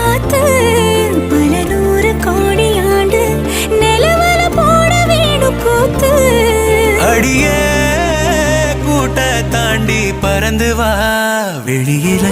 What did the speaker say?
காத்து பல நூறு கோடி ஆண்டு நிலவல போட வேணும் கூத்து அடியே கூட்ட தாண்டி பறந்து வா வெளியில